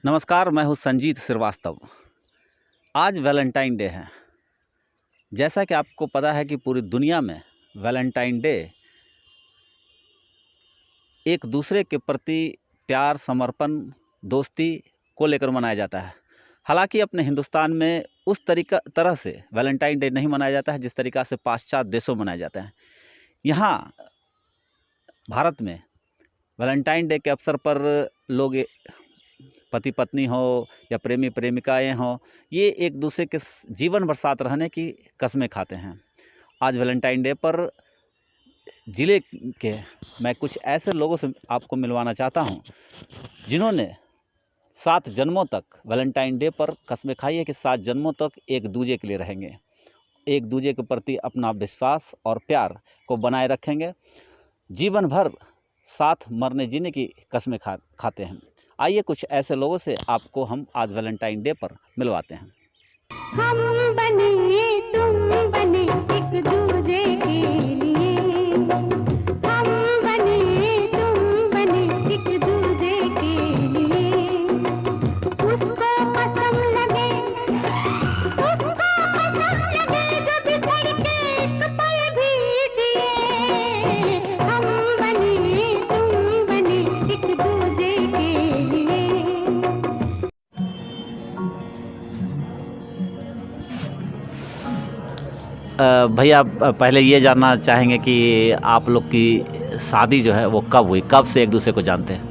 नमस्कार, मैं हूं संजीत श्रीवास्तव। आज वैलेंटाइन डे है। जैसा कि आपको पता है कि पूरी दुनिया में वैलेंटाइन डे एक दूसरे के प्रति प्यार, समर्पण, दोस्ती को लेकर मनाया जाता है। हालांकि अपने हिंदुस्तान में उस तरह से वैलेंटाइन डे नहीं मनाया जाता है जिस तरीक़ा से पाश्चात्य देशों में मनाया जाता है। यहाँ भारत में वैलेंटाइन डे के अवसर पर लोग पति पत्नी हो या प्रेमी प्रेमिकाएं हो, ये एक दूसरे के जीवन भर साथ रहने की कस्में खाते हैं। आज वैलेंटाइन डे पर ज़िले के मैं कुछ ऐसे लोगों से आपको मिलवाना चाहता हूं जिन्होंने 7 जन्मों तक वैलेंटाइन डे पर कस्में खाई है कि 7 जन्मों तक एक दूजे के लिए रहेंगे, एक दूजे के प्रति अपना विश्वास और प्यार को बनाए रखेंगे, जीवन भर साथ मरने जीने की कस्में खाते हैं। आइए कुछ ऐसे लोगों से आपको हम आज वैलेंटाइन डे पर मिलवाते हैं। हम बने तुम बने एक दूजे के लिए, हम बने तुम बने एक दूजे के लिए। उसको कसम लगे जो बिछड़ के एक पल भी जिए। हम बने तुम बने एक दूजे के लिए। भैया, पहले ये जानना चाहेंगे कि आप लोग की शादी जो है वो कब हुई, कब से एक दूसरे को जानते हैं?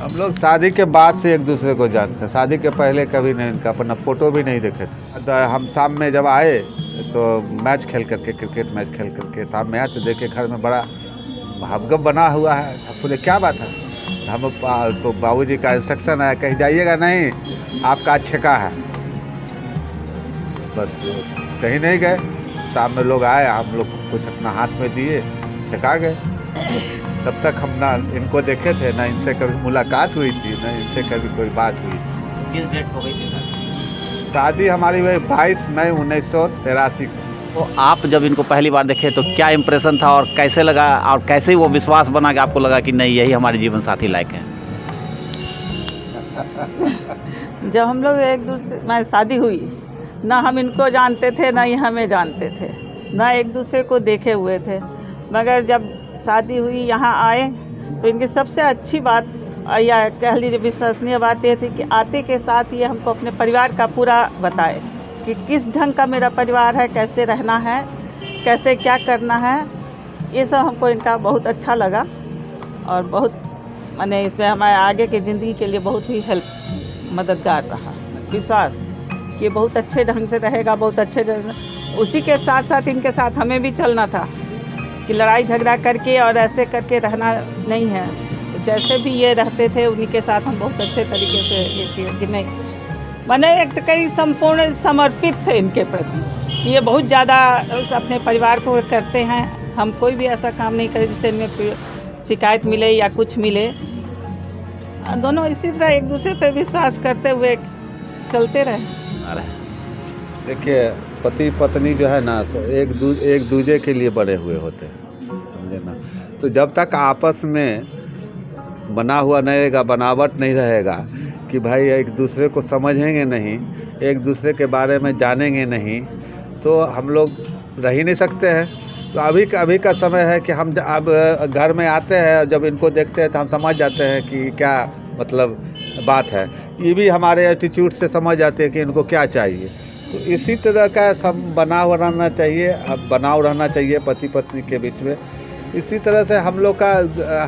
हम लोग शादी के बाद से एक दूसरे को जानते हैं। शादी के पहले कभी नहीं, इनका अपना फ़ोटो भी नहीं देखे थे। तो हम शाम में जब आए तो मैच खेल करके, क्रिकेट मैच खेल करके शाम में आए तो देखे घर में बड़ा हबगब बना हुआ है। बोले क्या बात है? हम तो बाबूजी का इंस्ट्रक्शन है, कहीं जाइएगा नहीं, आपका छेका है। बस कहीं नहीं गए। शाम में लोग आए, हम लोग कुछ अपना हाथ में दिए, छका गए। तब तक हम ना इनको देखे थे, ना इनसे कभी मुलाकात हुई थी, ना इनसे कभी कोई बात हुई थी। किस डेट को गई थी शादी हमारी वही 22 मई 1983 को। तो आप जब इनको पहली बार देखे तो क्या इम्प्रेशन था और कैसे लगा, और कैसे वो विश्वास बना कि आपको लगा कि नहीं, यही हमारे जीवन साथी लायक है? जब हम लोग एक दूसरे में शादी हुई, ना हम इनको जानते थे ना ही हमें जानते थे, ना एक दूसरे को देखे हुए थे। मगर जब शादी हुई, यहाँ आए तो इनकी सबसे अच्छी बात या कह लीजिए विश्वसनीय बात ये थी कि आते के साथ ये हमको अपने परिवार का पूरा बताए कि किस ढंग का मेरा परिवार है, कैसे रहना है, कैसे क्या करना है। ये सब हमको इनका बहुत अच्छा लगा और बहुत माने इसमें हमारे आगे की ज़िंदगी के लिए बहुत ही मददगार रहा। विश्वास कि बहुत अच्छे ढंग से रहेगा, बहुत अच्छे उसी के साथ साथ इनके साथ हमें भी चलना था कि लड़ाई झगड़ा करके और ऐसे करके रहना नहीं है। तो जैसे भी ये रहते थे उन्हीं के साथ हम बहुत अच्छे तरीके से ये किए कि नहीं, मैंने एक तो कई संपूर्ण समर्पित थे इनके प्रति कि ये बहुत ज़्यादा अपने परिवार को करते हैं। हम कोई भी ऐसा काम नहीं करें जिससे इनमें शिकायत मिले या कुछ मिले। दोनों इसी तरह एक दूसरे पर विश्वास करते हुए चलते रहे। देखिए, पति पत्नी जो है ना, एक दूजे के लिए बड़े हुए होते हैं, समझे ना। तो जब तक आपस में बना हुआ नहीं रहेगा, बनावट नहीं रहेगा कि भाई एक दूसरे को समझेंगे नहीं, एक दूसरे के बारे में जानेंगे नहीं, तो हम लोग रह ही नहीं सकते हैं। तो अभी का समय है कि हम अब घर में आते हैं, जब इनको देखते हैं तो हम समझ जाते हैं कि क्या मतलब बात है। ये भी हमारे एटीट्यूड से समझ जाते हैं कि इनको क्या चाहिए। तो इसी तरह का सब बनाव रहना चाहिए, अब बनाव रहना चाहिए पति पत्नी के बीच में। इसी तरह से हम लोग का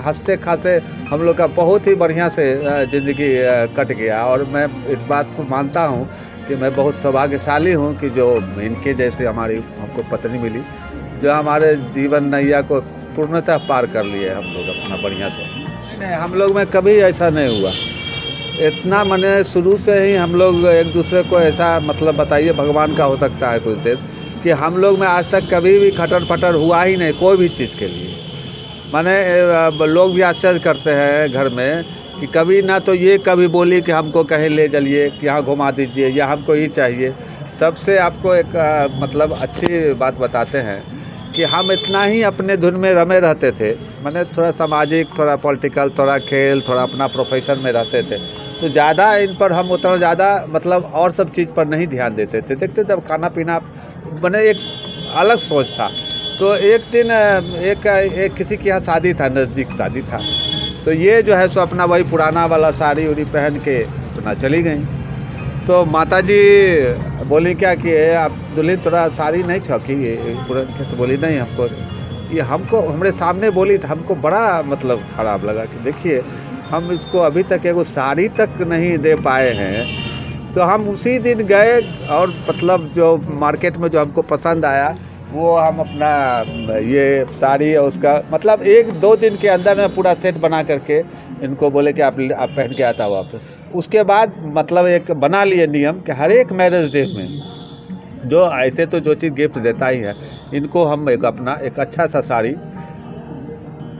हंसते खाते हम लोग का बहुत ही बढ़िया से ज़िंदगी कट गया। और मैं इस बात को मानता हूँ कि मैं बहुत सौभाग्यशाली हूँ कि जो इनके जैसे हमको पत्नी मिली, जो हमारे जीवन नैया को पूर्णतः पार कर लिए हम लोग अपना बढ़िया से। नहीं, हम लोग में कभी ऐसा नहीं हुआ। इतना मैंने शुरू से ही हम लोग एक दूसरे को ऐसा मतलब बताइए भगवान का हो सकता है कुछ देर कि हम लोग में आज तक कभी भी खटर फटर हुआ ही नहीं कोई भी चीज़ के लिए। माने लोग भी आश्चर्य करते हैं घर में कि कभी ना तो ये कभी बोली कि हमको कहीं ले चलिए, कि यहाँ घुमा दीजिए, या हमको ही चाहिए। सबसे आपको एक मतलब अच्छी बात बताते हैं कि हम इतना ही अपने धुन में रमे रहते थे। माने थोड़ा सामाजिक, थोड़ा पॉलिटिकल, थोड़ा खेल, थोड़ा अपना प्रोफेशन में रहते थे। तो ज़्यादा इन पर हम उतना ज़्यादा मतलब और सब चीज़ पर नहीं ध्यान देते थे। देखते जब खाना पीना बने एक अलग सोच था। तो एक दिन एक किसी के यहाँ शादी था, नज़दीक शादी था, तो ये जो है सो अपना वही पुराना वाला साड़ी उड़ी पहन के अपना चली गई। तो माताजी बोली क्या कि आप दुल्हन थोड़ा साड़ी नहीं छौकी पुरानी? तो बोली नहीं, हमको हमारे सामने बोली तो हमको बड़ा मतलब ख़राब लगा कि देखिए हम इसको अभी तक एगो साड़ी तक नहीं दे पाए हैं। तो हम उसी दिन गए और मतलब जो मार्केट में जो हमको पसंद आया वो हम अपना ये साड़ी और उसका मतलब 1-2 दिन के अंदर में पूरा सेट बना करके इनको बोले कि आप पहन के आता हो आप। उसके बाद मतलब एक बना लिए नियम कि हर एक मैरिज डे में जो ऐसे तो जो चीज़ गिफ्ट देता ही है, इनको हम अपना एक अच्छा सा साड़ी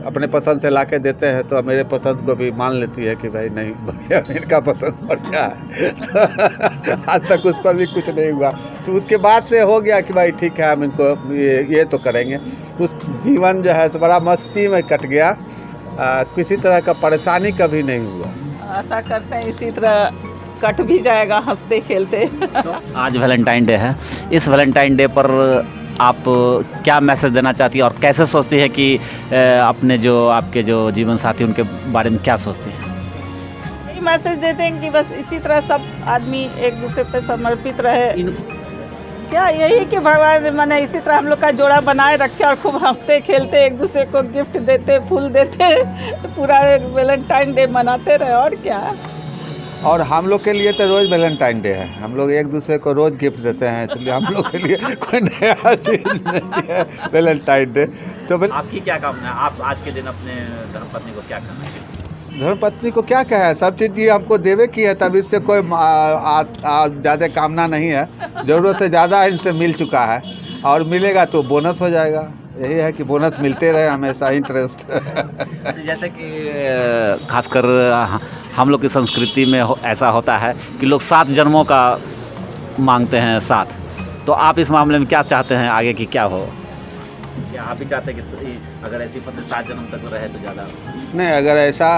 अपने पसंद से ला के देते हैं। तो मेरे पसंद को भी मान लेती है कि भाई नहीं बढ़िया, इनका पसंद बढ़िया है। तो आज तक उस पर भी कुछ नहीं हुआ। तो उसके बाद से हो गया कि भाई ठीक है हम इनको ये तो करेंगे। उस जीवन जो है सो बड़ा मस्ती में कट गया, किसी तरह का परेशानी कभी नहीं हुआ। आशा करते हैं इसी तरह कट भी जाएगा हंसते खेलते। तो आज वैलेंटाइन डे है, इस वैलेंटाइन डे पर आप क्या मैसेज देना चाहती हैं और कैसे सोचती है कि अपने जो आपके जो जीवन साथी उनके बारे में क्या सोचती हैं? यही मैसेज देते हैं कि बस इसी तरह सब आदमी एक दूसरे पे समर्पित रहे। क्या यही कि भगवान माने इसी तरह हम लोग का जोड़ा बनाए रखे और खूब हंसते खेलते एक दूसरे को गिफ्ट देते, फूल देते, पूरा वैलेंटाइन डे मनाते रहे। और क्या, और हम लोग के लिए तो रोज़ वैलेंटाइन डे है, हम लोग एक दूसरे को रोज़ गिफ्ट देते हैं, इसलिए हम लोग के लिए कोई नया चीज़ नहीं है वैलेंटाइन डे। तो आपकी क्या कामना है? आप आज के दिन अपने धर्मपत्नी को क्या कहना है? धर्मपत्नी को क्या कहे, सब चीज़ ये हमको देवे की है, तब इससे कोई ज़्यादा कामना नहीं है। ज़रूरत से ज़्यादा इनसे मिल चुका है और मिलेगा तो बोनस हो जाएगा। यही है कि बोनस मिलते रहे हमेशा, इंटरेस्ट। जैसे कि खासकर हम लोग की संस्कृति में ऐसा होता है कि लोग 7 जन्मों का मांगते हैं साथ। तो आप इस मामले में क्या चाहते हैं आगे की क्या हो? क्या आप भी चाहते हैं कि अगर ऐसी पत्नी 7 जन्म तक रहे तो ज़्यादा? नहीं, अगर ऐसा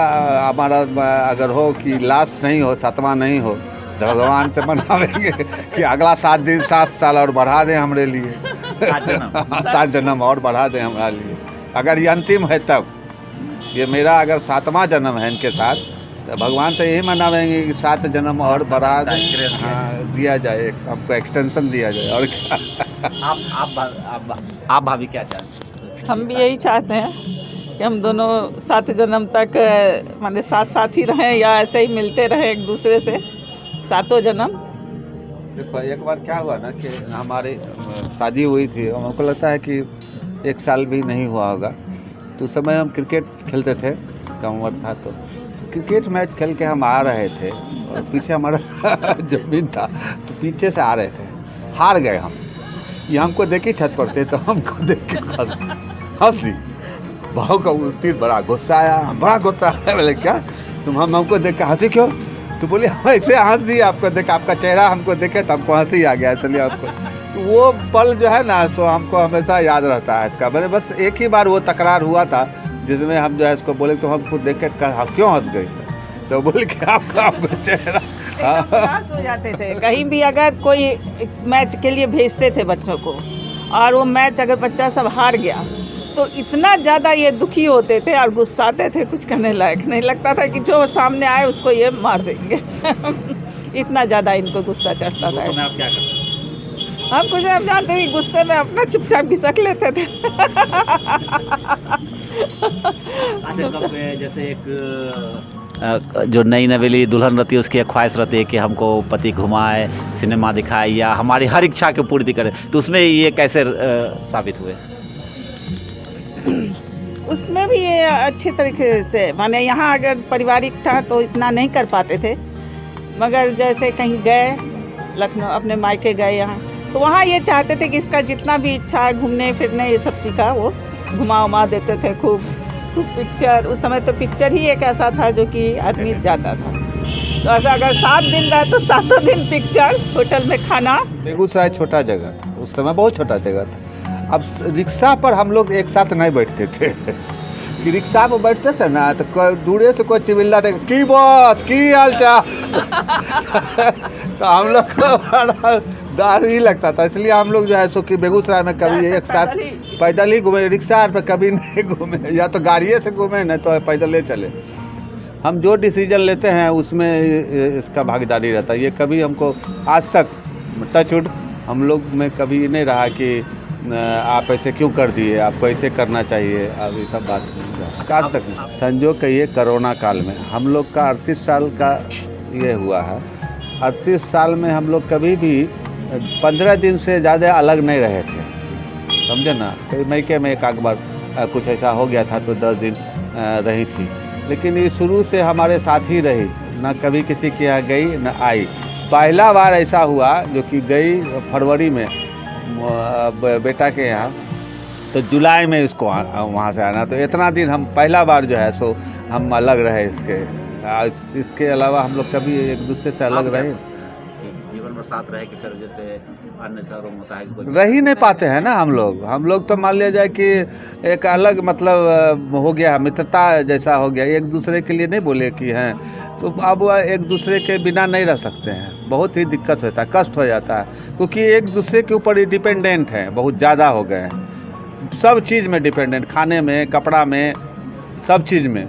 हमारा अगर हो कि लास्ट नहीं हो, 7वां नहीं हो, तो भगवान से मनावेंगे कि अगला 7 साल और बढ़ा दें हमारे लिए। 7 जन्म और बढ़ा दें हमारे लिए। अगर ये अंतिम है तब, ये मेरा अगर 7वां जन्म है इनके साथ, तो भगवान से यही मनावेंगे कि 7 जन्म और बढ़ा दिया जाए, हमको एक्सटेंशन दिया जाए। और क्या आप भाभी क्या चाहते हैं? हम भी यही चाहते हैं कि हम दोनों 7 जन्म तक माने साथ ही रहें या ऐसे ही मिलते रहें एक दूसरे से 7 जन्म। देखो एक बार क्या हुआ ना कि हमारी शादी हुई थी, हमको लगता है कि 1 साल भी नहीं हुआ होगा। तो उस समय हम क्रिकेट खेलते थे, कम उम्र था, तो क्रिकेट मैच खेल के हम आ रहे थे और पीछे हमारा जमीन था, तो पीछे से आ रहे थे, हार गए हम। ये हमको देख के छत पर थे, तो हमको देख के हंस दी। भाव का उल्टी बड़ा गुस्सा आया, बड़ा गुस्सा आया। बोले क्या तुम हमको देख के हंसी क्यों? तो बोले हम ऐसे हंस दिए आपको देख, आपका चेहरा हमको देखे तो हमको हंसी आ गया, इसलिए आपको। तो वो पल जो है ना, तो हमको हमेशा याद रहता है इसका। मैंने बस एक ही बार वो तकरार हुआ था जिसमें हम जो है इसको बोले तो हमको देख के क्यों हंस गई, तो बोले कि आपका चेहरा उदास हो जाते थे। कहीं भी अगर कोई मैच के लिए भेजते थे बच्चों को और वो मैच अगर बच्चा सब हार गया तो इतना ज़्यादा ये दुखी होते थे और गुस्साते थे, कुछ करने लायक नहीं लगता था कि जो सामने आए उसको ये मार देंगे। इतना ज़्यादा इनको गुस्सा चढ़ता था। आप क्या करते हैं? हम कुछ नहीं जानते थे, गुस्से में अपना चुपचाप घिसक लेते थे। जैसे एक जो नई नवेली दुल्हन रहती है उसकी एक ख्वाहिश रहती है कि हमको पति घुमाए, सिनेमा दिखाए या हमारी हर इच्छा की पूर्ति करे, तो उसमें ये कैसे साबित हुए? उसमें भी ये अच्छे तरीके से, माने यहाँ अगर पारिवारिक था तो इतना नहीं कर पाते थे, मगर जैसे कहीं गए लखनऊ अपने मायके गए यहाँ, तो वहाँ ये चाहते थे कि इसका जितना भी इच्छा है घूमने फिरने ये सब चीज़ का वो घुमा देते थे। खूब पिक्चर, उस समय तो पिक्चर ही एक ऐसा था जो कि आदमी जाता था। तो ऐसा अगर 7 दिन रहे तो 7 दिन पिक्चर, होटल में खाना। बेगूसराय छोटा जगह था, उस समय बहुत छोटा जगह था। अब रिक्शा पर हम लोग एक साथ नहीं बैठते थे। कि रिक्शा पर बैठते थे ना तो दूरे से कोई चिबिल्ला की बॉस की हाल चाल तो हम लोग को बड़ा डर ही लगता था, इसलिए हम लोग जो है सो कि बेगूसराय में कभी एक साथ पैदल ही घूमे, रिक्शा पर कभी नहीं घूमे, या तो गाड़िए से घूमे न तो पैदल ही चले। हम जो डिसीजन लेते हैं उसमें इसका भागीदारी रहता है। ये कभी हमको आज तक टचवुड हम लोग में कभी नहीं रहा कि आप ऐसे क्यों कर दिए, आपको ऐसे करना चाहिए, अब ये सब बात नहीं रहा आज तक नहीं। संजोग कहिए कोरोना काल में हम लोग का 38 साल का ये हुआ है, 38 साल में हम लोग कभी भी 15 दिन से ज़्यादा अलग नहीं रहे थे, समझे ना। कभी मईके में एक आध बार कुछ ऐसा हो गया था तो 10 दिन रही थी, लेकिन ये शुरू से हमारे साथ ही रही, ना कभी किसी के यहाँ गई न आई। पहला बार ऐसा हुआ जो कि गई फरवरी में बेटा के यहाँ, तो जुलाई में इसको वहाँ से आना, तो इतना दिन हम पहला बार जो है सो हम अलग रहे। इसके अलावा हम लोग कभी एक दूसरे से अलग रहे जीवन में साथ रहे कि फिर जैसे अन्य शहरों में होता है रह ही नहीं पाते हैं ना हम लोग तो मान लिया जाए कि एक अलग मतलब हो गया, मित्रता जैसा हो गया, एक दूसरे के लिए नहीं बोले कि हैं, तो अब एक दूसरे के बिना नहीं रह सकते हैं, बहुत ही दिक्कत होता है, कष्ट हो जाता है, क्योंकि एक दूसरे के ऊपर ही डिपेंडेंट हैं, बहुत ज़्यादा हो गए हैं, सब चीज़ में डिपेंडेंट, खाने में, कपड़ा में, सब चीज़ में,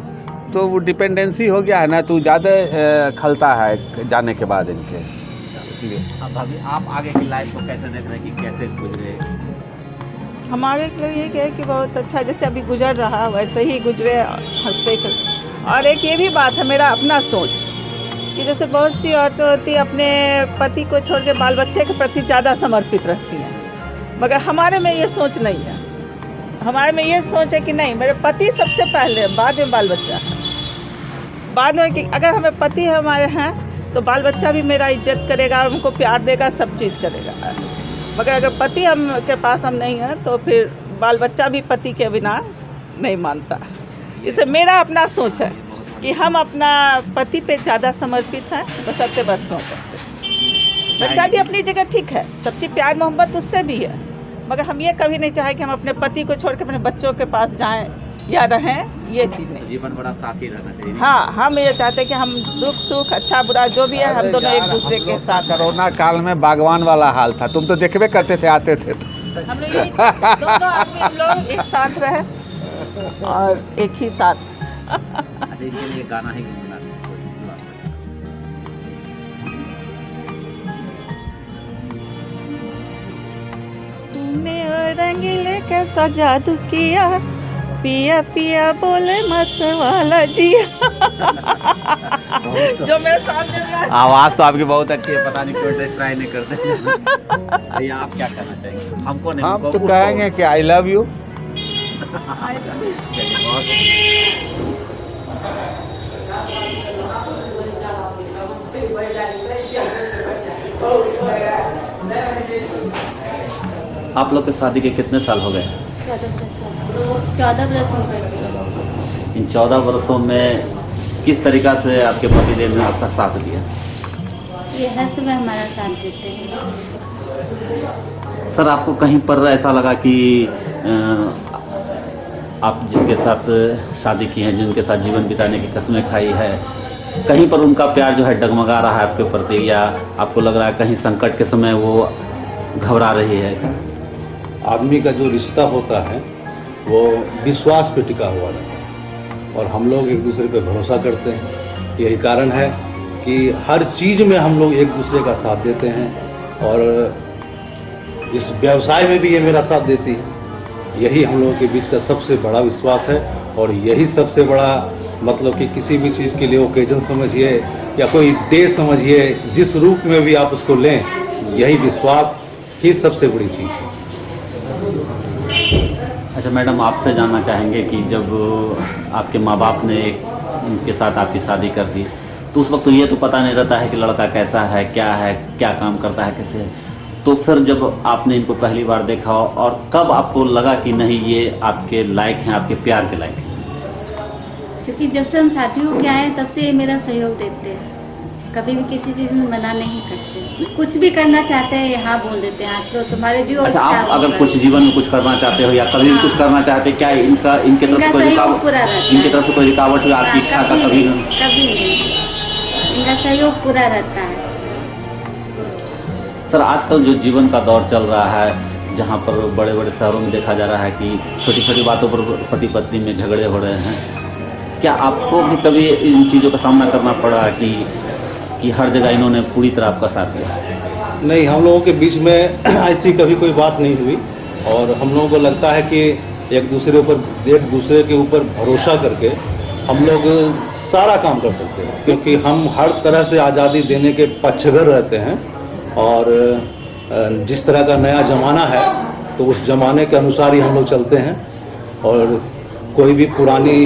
तो वो डिपेंडेंसी हो गया है ना, तो ज़्यादा खलता है जाने के बाद इनके। इसलिए अब अभी आप आगे की लाइफ को कैसे देख रहे हैं कि कैसे गुजरे? हम आगे के लिए यही कहे कि बहुत अच्छा, जैसे अभी गुजर रहा वैसे ही गुजरे, हंसते और एक ये भी बात है मेरा अपना सोच कि जैसे बहुत सी औरतें होती अपने पति को छोड़ के बाल बच्चे के प्रति ज़्यादा समर्पित रहती हैं, मगर हमारे में ये सोच नहीं है। हमारे में ये सोच है कि नहीं, मेरे पति सबसे पहले, बाद में बाल बच्चा है, बाद में कि अगर हमें पति हमारे हैं तो बाल बच्चा भी मेरा इज्जत करेगा, हमको प्यार देगा, सब चीज़ करेगा। मगर अगर पति हम के पास हम नहीं हैं तो फिर बाल बच्चा भी पति के बिना नहीं मानता। इसे मेरा अपना सोच है कि हम अपना पति पे ज़्यादा समर्पित हैं बशर्ते बच्चों से। बच्चा भी अपनी जगह ठीक है, सब चीज़ प्यार मोहब्बत उससे भी है, मगर हम ये कभी नहीं चाहे कि हम अपने पति को छोड़ के अपने बच्चों के पास जाएं या रहें, ये चीज़ नहीं। जीवन बड़ा साथ ही रहना चाहिए। हाँ, हम ये चाहते हैं कि हम दुख सुख अच्छा बुरा जो भी है हम दोनों एक दूसरे के साथ। कोरोना काल में बागवान वाला हाल था, तुम तो देखबे करते थे, आते थे तो हम लोग यही दोनों आदमी लोग एक साथ रहे और एक ही साथ। अच्छा, इनके लिए गाना ही गुनगुना तूने रंगीले कैसा जादू किया, पिया पिया बोले मत वाला जिया। जो मेरे सामने आवाज़ तो आपकी बहुत अच्छी है, पता नहीं क्यों ट्राई नहीं करते। भैया आप क्या कहना चाहेंगे? हमको नहीं, हम तो कहेंगे कि आई लव यू। आप लोग के शादी के कितने साल हो गए? 14 बरस हो गए। इन 14 वर्षों में किस तरीका से आपके पतिदेव ने आपका साथ दिया? ये हर सुबह हमारा साथ देते हैं। सर, आपको कहीं पर ऐसा लगा कि आप जिनके साथ शादी की है, जिनके साथ जीवन बिताने की कस्में खाई है, कहीं पर उनका प्यार जो है डगमगा रहा है आपके प्रति, या आपको लग रहा है कहीं संकट के समय वो घबरा रही है? आदमी का जो रिश्ता होता है वो विश्वास पे टिका हुआ रहता है और हम लोग एक दूसरे पे भरोसा करते हैं। यही कारण है कि हर चीज़ में हम लोग एक दूसरे का साथ देते हैं और इस व्यवसाय में भी ये मेरा साथ देती है। यही हम लोगों के बीच का सबसे बड़ा विश्वास है और यही सबसे बड़ा मतलब कि किसी भी चीज़ के लिए ओकेजन समझिए या कोई डे समझिए, जिस रूप में भी आप उसको लें, यही विश्वास ही सबसे बड़ी चीज़ है। अच्छा मैडम, आपसे जानना चाहेंगे कि जब आपके माँ बाप ने उनके साथ आपकी शादी कर दी तो उस वक्त तो ये तो पता नहीं रहता है कि लड़का कैसा है, क्या काम करता है, कैसे है। तो फिर जब आपने इनको पहली बार देखा और कब आपको लगा कि नहीं ये आपके लायक हैं, आपके प्यार के लायक हैं? क्योंकि जब से हम शादी हो के आए तब से ये मेरा सहयोग देते हैं, कभी भी किसी चीज़ में मना नहीं करते। कुछ भी करना चाहते हैं यहाँ बोल देते हैं, आज तो तुम्हारे जो अच्छा, इच्छा आप हो अगर कर कुछ जीवन में कुछ करना चाहते हो या कभी भी हाँ। कुछ करना चाहते हैं, क्या इनके तरफ इनका से कोई सहयोग रिकावट, पूरा रहता है। इनकी तरफ से कोई रिकावट हुई आपकी इच्छा का? कभी कभी नहीं, इनका सहयोग पूरा रहता है। सर, आजकल जो जीवन का दौर चल रहा है, जहाँ पर बड़े बड़े शहरों में देखा जा रहा है कि छोटी छोटी बातों पर पति पत्नी में झगड़े हो रहे हैं, क्या आपको भी कभी इन चीज़ों का सामना करना पड़ा कि हर जगह इन्होंने पूरी तरह आपका साथ दिया? नहीं, हम लोगों के बीच में ऐसी कभी कोई बात नहीं हुई और हम लोगों को लगता है कि एक दूसरे के ऊपर भरोसा करके हम लोग सारा काम कर सकते हैं, क्योंकि हम हर तरह से आज़ादी देने के पक्षधर रहते हैं और जिस तरह का नया ज़माना है तो उस ज़माने के अनुसार ही हम लोग चलते हैं और कोई भी पुरानी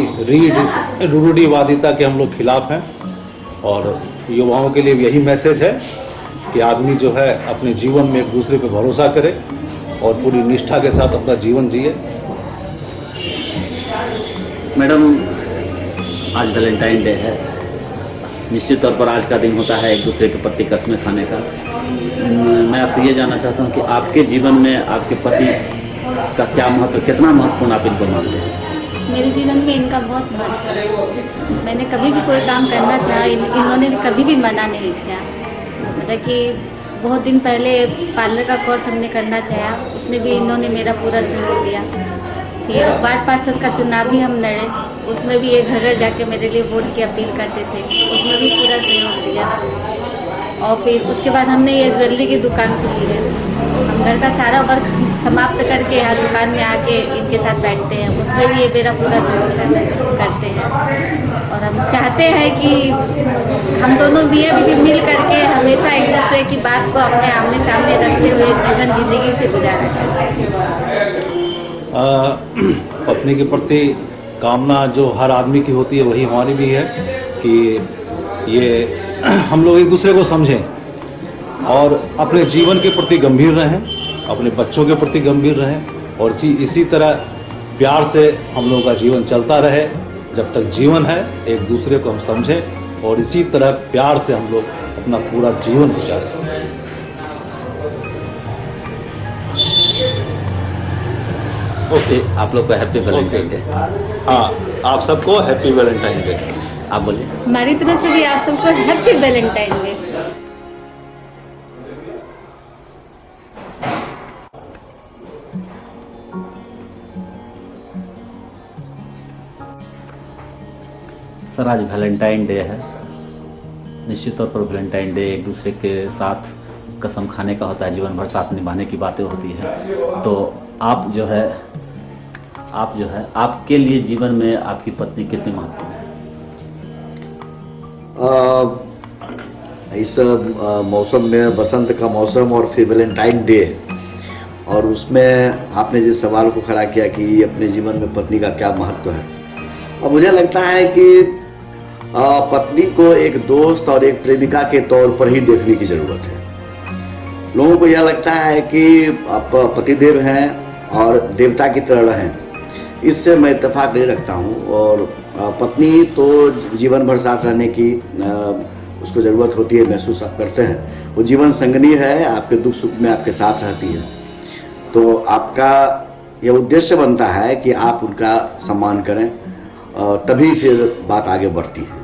रूढ़िवादिता के हम लोग खिलाफ हैं। और युवाओं के लिए यही मैसेज है कि आदमी जो है अपने जीवन में एक दूसरे पर भरोसा करे और पूरी निष्ठा के साथ अपना जीवन जिए। मैडम, आज वैलेंटाइन डे है, निश्चित तौर पर आज का दिन होता है एक दूसरे के प्रति कस्में खाने का। मैं आपसे ये जानना चाहता हूँ कि आपके जीवन में आपके पति का क्या महत्व, कितना महत्वपूर्ण आप इनको मानते हैं? मेरे जीवन में इनका बहुत महत्व है। मैंने कभी भी कोई काम करना चाहा, इन्होंने कभी भी मना नहीं किया। मतलब कि बहुत दिन पहले पार्लर का कोर्स हमने करना चाहा, उसमें भी इन्होंने मेरा पूरा सहयोग दिया। फिर वार्ड पार्षद का चुनाव भी हम लड़े, उसमें भी ये घर घर जाके मेरे लिए वोट की अपील करते थे, उसमें भी पूरा सहयोग दिया। और फिर उसके बाद हमने ये ज्वेलरी की दुकान खोली है। हम घर का सारा वर्क समाप्त करके यहाँ दुकान में आके इनके साथ बैठते हैं, उसमें भी ये मेरा पूरा सहयोग करते हैं। और हम चाहते हैं कि हम दोनों बीवी बीवी मिल करके हमेशा एक दूसरे की बात को अपने आमने सामने रखते हुए जीवन जिंदगी से गुजारा करते हैं। पत्नी के प्रति कामना जो हर आदमी की होती है वही हमारी भी है कि ये हम लोग एक दूसरे को समझें और अपने जीवन के प्रति गंभीर रहें, अपने बच्चों के प्रति गंभीर रहें और इसी तरह प्यार से हम लोगों का जीवन चलता रहे। जब तक जीवन है एक दूसरे को हम समझें और इसी तरह प्यार से हम लोग अपना पूरा जीवन गुजारें। ओके, आप लोग को हैप्पी वैलेंटाइन डे। हाँ, आप सबको हैप्पी वैलेंटाइन डे। आप बोलिए। हमारी तरफ से भी आप सबको हैप्पी वैलेंटाइन डे। सर, आज वैलेंटाइन डे है। निश्चित तौर पर वैलेंटाइन डे एक दूसरे के साथ कसम खाने का होता है, जीवन भर साथ निभाने की बातें होती हैं। तो आप जो है आपके लिए जीवन में आपकी पत्नी कितनी महत्वपूर्ण है? इस मौसम में, बसंत का मौसम और फिर वैलेंटाइन डे, और उसमें आपने जिस सवाल को खड़ा किया कि अपने जीवन में पत्नी का क्या महत्व है, और मुझे लगता है कि पत्नी को एक दोस्त और एक प्रेमिका के तौर पर ही देखने की जरूरत है। लोगों को यह लगता है कि आप पतिदेव हैं और देवता की तरह रहें, इससे मैं इत्तेफाक नहीं रखता हूँ। और पत्नी तो जीवन भर साथ रहने की उसको ज़रूरत होती है, महसूस आप करते हैं। वो जीवन संगनी है, आपके दुख सुख में आपके साथ रहती है। तो आपका यह उद्देश्य बनता है कि आप उनका सम्मान करें, तभी फिर बात आगे बढ़ती है।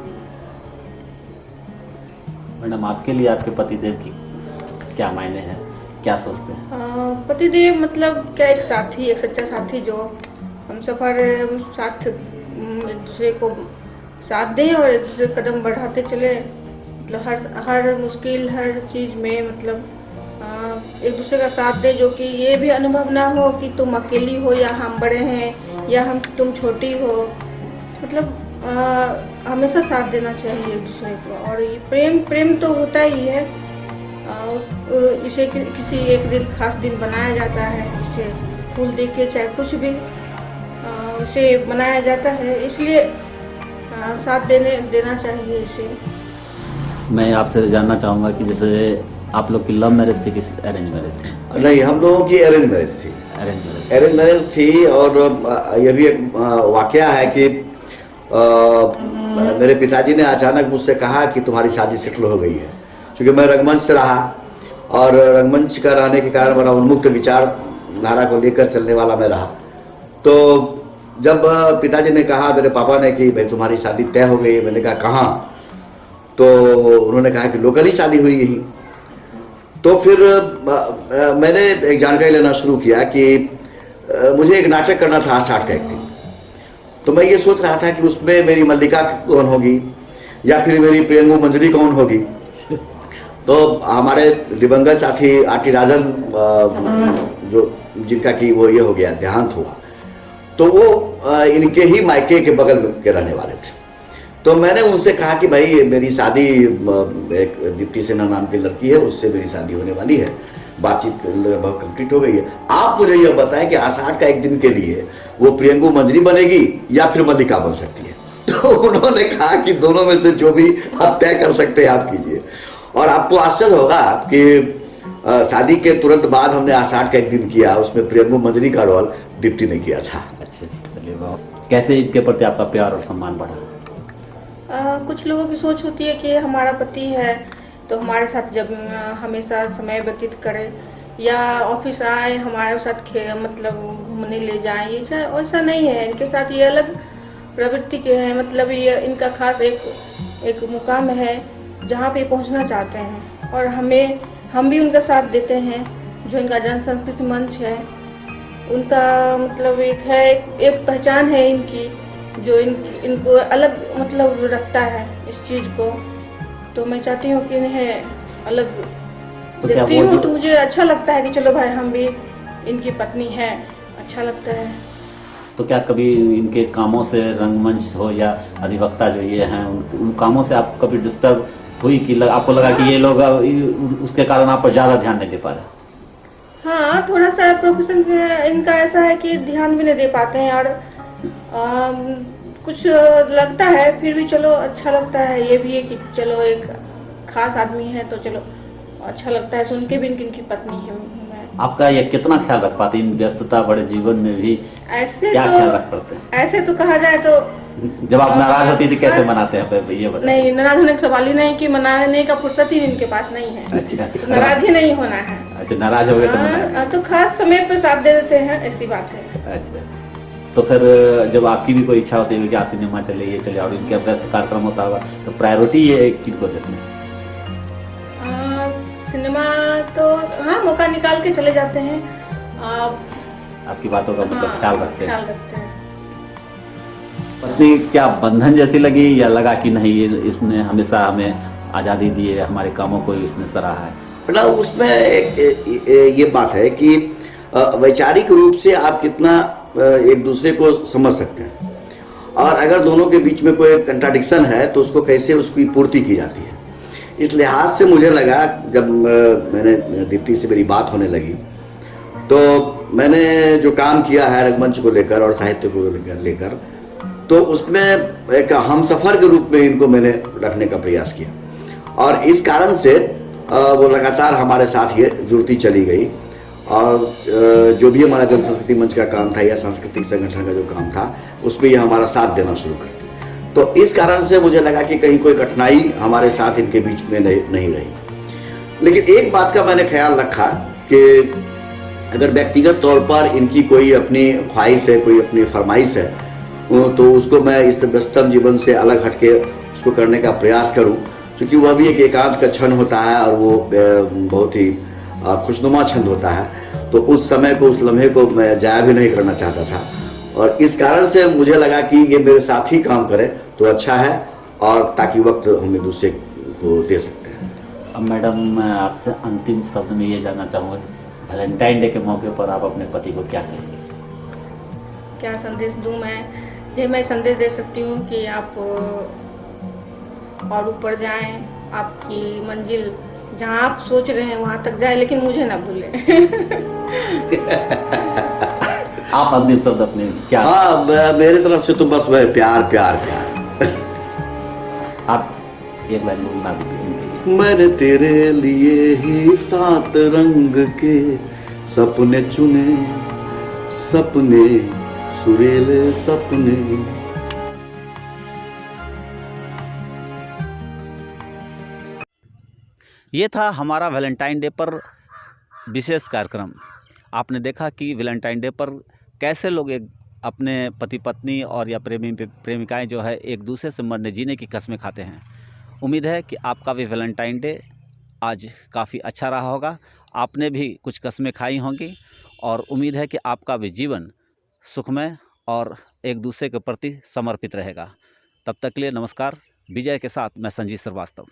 मैडम, आपके लिए आपके पतिदेव की क्या मायने हैं, क्या सोचते हैं? पतिदेव मतलब क्या, एक साथी, एक सच्चा साथी जो हम सफर साथ एक दूसरे को साथ दें और एक दूसरे कदम बढ़ाते चले। मतलब हर मुश्किल, हर चीज में मतलब एक दूसरे का साथ दे, जो कि ये भी अनुभव ना हो कि तुम अकेली हो या हम बड़े हैं या तुम छोटी हो। मतलब हमेशा साथ देना चाहिए एक दूसरे को। और ये प्रेम तो होता ही है। इसे किसी एक दिन, खास दिन बनाया जाता है, इसे फूल दे के चाहे कुछ भी उसे मनाया जाता है, इसलिए साथ देना चाहिए इसे। मैं आपसे जानना चाहूँगा कि जैसे आप लोग की लव मैरिज थी कि अरेंज मैरिज थी? नहीं, हम लोगों की अरेंज मैरिज थी। अरेंज मैरिज थी। और यह भी एक वाकया है कि मेरे पिताजी ने अचानक मुझसे कहा कि तुम्हारी शादी सेटल हो गई है। क्योंकि मैं रंगमंच से रहा और रंगमंच का रहने के कारण बड़ा उन्मुक्त विचार धारा को लेकर चलने वाला मैं रहा। तो जब पिताजी ने कहा, मेरे पापा ने, कि भाई तुम्हारी शादी तय हो गई है, मैंने कहा कहाँ? तो उन्होंने कहा कि लोकल ही शादी हुई यहीं। तो फिर मैंने एक जानकारी लेना शुरू किया कि मुझे एक नाटक करना था 60 का एक दिन। तो मैं ये सोच रहा था कि उसमें मेरी मल्लिका कौन होगी या फिर मेरी प्रियंगू मंजरी कौन होगी। तो हमारे दिवंगत साथी आर.टी. राजन, जो जिनका कि वो ये हो गया, देहांत हुआ, तो वो इनके ही मायके के बगल के रहने वाले थे। तो मैंने उनसे कहा कि भाई मेरी शादी एक दीप्ति सिन्हा नाम की लड़की है, उससे मेरी शादी होने वाली है, बातचीत लगभग कंप्लीट हो गई है। आप मुझे यह बताएं कि आषाढ़ का एक दिन के लिए वो प्रियंगू मंजरी बनेगी या फिर मल्लिका बन सकती है। तो उन्होंने कहा कि दोनों में से जो भी आप तय कर सकते हैं आप कीजिए। और आपको आश्चर्य होगा कि शादी के तुरंत बाद हमने आषाढ़ का एक दिन किया, उसमें प्रियंगू मंजरी का रोल दीप्ति ने किया था। अच्छा, चलिए, कैसे इनके प्रति आपका प्यार और सम्मान बढ़ा? कुछ लोगों की सोच होती है कि हमारा पति है तो हमारे साथ जब हमेशा समय व्यतीत करे या ऑफिस आए हमारे साथ मतलब घूमने ले जाए, ये ऐसा नहीं है। इनके साथ ये अलग प्रवृत्ति के हैं, मतलब ये इनका खास एक मुकाम है जहाँ पे पहुँचना चाहते हैं और हम भी उनका साथ देते हैं। जो इनका जन संस्कृति मंच है उनका मतलब एक पहचान है इनकी, जो इनको अलग मतलब रखता है इस चीज को। तो मैं चाहती हूँ कि इन्हें अलग देखती हूँ तो मुझे अच्छा लगता है कि चलो भाई हम भी इनकी पत्नी है, अच्छा लगता है। तो क्या कभी इनके कामों से, रंगमंच हो या अधिवक्ता जो ये हैं, उन कामों से आप कभी डिस्टर्ब हुई कि आपको लगा कि ये लोग उसके कारण आप पर ज्यादा ध्यान नहीं दे पा रहे? हाँ, थोड़ा सा प्रोफेशन इनका ऐसा है कि ध्यान भी नहीं दे पाते हैं और कुछ लगता है, फिर भी चलो अच्छा लगता है। ये भी है कि चलो एक खास आदमी है तो चलो अच्छा लगता है सुन के भी इनकी पत्नी है मैं। आपका ये कितना ख्याल रख पाती इन व्यस्तता बड़े जीवन में भी? ऐसे क्या तो ख्याल रख पाते हैं? ऐसे तो कहा जाए तो जब आप नाराज होती थी कैसे मनाते हैं ये बताइए। नहीं, नाराज होने का सवाल ही नहीं कि मनाने का फुर्सत ही इनके पास नहीं है। अच्छा, तो नाराज ही नहीं होना है। अच्छा, नाराज हो गए तो मनाएंगे। तो खास समय पर साथ दे देते हैं, ऐसी बात है। अच्छा, तो फिर जब आपकी भी कोई इच्छा होती है कि आप सिनेमा चले, ये चले और इनके व्यस्त कार्यक्रम होता होगा तो प्रायोरिटी ये किनको देते हैं? सिनेमा तो हाँ मौका निकाल के चले जाते हैं। आपकी बातों का मतलब ख्याल रखते हैं? ख्याल रखते हैं। पत्नी क्या बंधन जैसी लगी या लगा कि नहीं इसने हमेशा हमें आज़ादी दी है, हमारे कामों को इसने सराहा है? ना, उसमें ये बात है कि वैचारिक रूप से आप कितना एक दूसरे को समझ सकते हैं और अगर दोनों के बीच में कोई कंट्राडिक्शन है तो उसको कैसे उसकी पूर्ति की जाती है। इस लिहाज से मुझे लगा, जब मैंने दीप्ति से मेरी बात होने लगी तो मैंने जो काम किया है रंगमंच को लेकर और साहित्य को लेकर, तो उसमें एक हमसफर के रूप में इनको मैंने रखने का प्रयास किया और इस कारण से वो लगातार हमारे साथ ये जुड़ती चली गई और जो भी हमारा जन संस्कृति मंच का काम था या सांस्कृतिक संगठन का जो काम था उसमें ये हमारा साथ देना शुरू कर दिया। तो इस कारण से मुझे लगा कि कहीं कोई कठिनाई हमारे साथ इनके बीच में नहीं रही। लेकिन एक बात का मैंने ख्याल रखा कि अगर व्यक्तिगत तौर पर इनकी कोई अपनी ख्वाहिश है, कोई अपनी फरमाइश है, तो उसको मैं इस व्यस्तम जीवन से अलग हटके उसको करने का प्रयास करूं, क्योंकि वह भी एक एकांत का क्षण होता है और वो बहुत ही खुशनुमा क्षण होता है। तो उस समय को, उस लम्हे को मैं जाया भी नहीं करना चाहता था और इस कारण से मुझे लगा कि ये मेरे साथ ही काम करे तो अच्छा है और ताकि वक्त हम एक दूसरे को दे सकते हैं। अब मैडम, मैं आपसे अंतिम शब्द में ये जानना चाहूँगा, वैलेंटाइन डे के मौके पर आप अपने पति को क्या कहेंगे? क्या संदेश दूं मैं? ये मैं संदेश दे सकती हूँ कि आप और ऊपर जाएं, आपकी मंजिल जहाँ आप सोच रहे हैं वहाँ तक जाए, लेकिन मुझे ना भूलें। आप अंतिम शब्द अपने क्या? हाँ, मेरे तरफ से तो बस वह प्यार प्यार प्यार। आप एक लाइन बोलना दीजिए। मैंने तेरे लिए ही 7 रंग के सपने चुने, सपने सुरीले सपने। ये था हमारा वैलेंटाइन डे पर विशेष कार्यक्रम। आपने देखा कि वैलेंटाइन डे पर कैसे लोग एक अपने पति पत्नी और या प्रेमिकाएं जो है एक दूसरे से मरने जीने की कस्में खाते हैं। उम्मीद है कि आपका भी वैलेंटाइन डे आज काफ़ी अच्छा रहा होगा, आपने भी कुछ कस्में खाई होंगी और उम्मीद है कि आपका भी जीवन सुखमय और एक दूसरे के प्रति समर्पित रहेगा। तब तक के लिए नमस्कार। विजय के साथ मैं संजीव श्रीवास्तव।